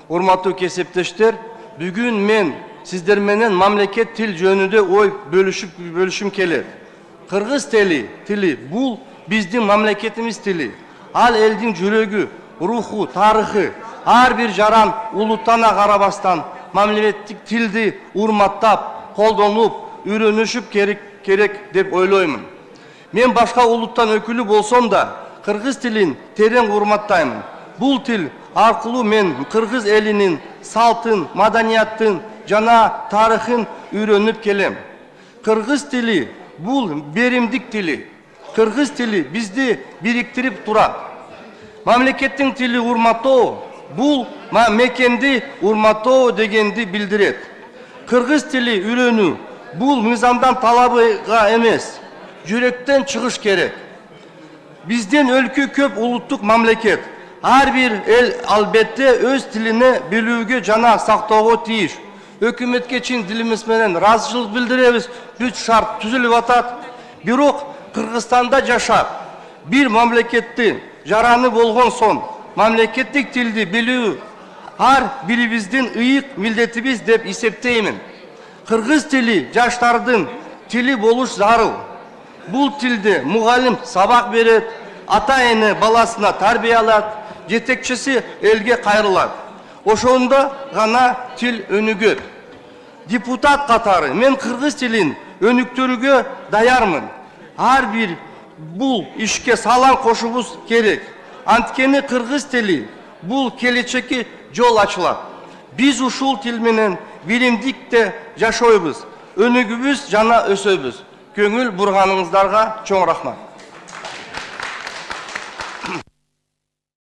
Урматтуу кесиптештер, бүгүн мен сиздер менен мамлекет тил жөнүндө ой бөлүшүм келет. Кыргыз тили бул биздин мамлекетimiz тили. Ал элдин жүрөгү, руху, тарыхы. Ар бир жаран улуттана карабастан мамлекеттик тилди урматтап, колдонуп, үйрөнүшүп керек деп ойлоймун. Мен башка улуттан өкүлү болсом да, кыргыз тилин терең урматтаймын. Бул тил аркылуу мен кыргыз элинин салтын, маданияттын жана тарыхын үйрөнүп келем. Кыргыз тили бул беримдик тили. Кыргыз тили бизди бириктирип турат. Мамлекеттин тили урматтоо бул мекенди урматтоо дегенди билдирет. Кыргыз тили үйрөнүү бул мыйзамдан талабыга эмес, жүрөктөн чыгыш керек. Биздин өлкө көп улуттук мамлекет. Ар бир эл албетте өз тилине билүүгө жана сактоого тийиш. Өкмөткө чын дилибиз менен ыраазычылык билдиребиз. Бүт шарт түзүлүп атат. Бирок Кыргызстанда жашап, бир мамлекетти жараны болгон соң, мамлекеттик тилди билүү ар бирибиздин ыйык милдетибиз деп эсептеймин. Кыргыз тили жаштардын тили болуш зарыл. Бул тилде мугалим сабак берет, ата-эне баласына тарбиялат, жетекчиси элге кайрылат. Ошондо гана тил өнүгөт. Депутат катары мен кыргыз тилин өнүктүрүүгө даярмын. Ар бир бул ишке салан кошубуз керек. Анткени кыргыз тили бул келечекке жол ачылат. Биз ушул тил менен биримдикте жашойбуз, өнүгүбүз жана өсөбүз. Көңүл бурганыңыздарга чоң рахмат.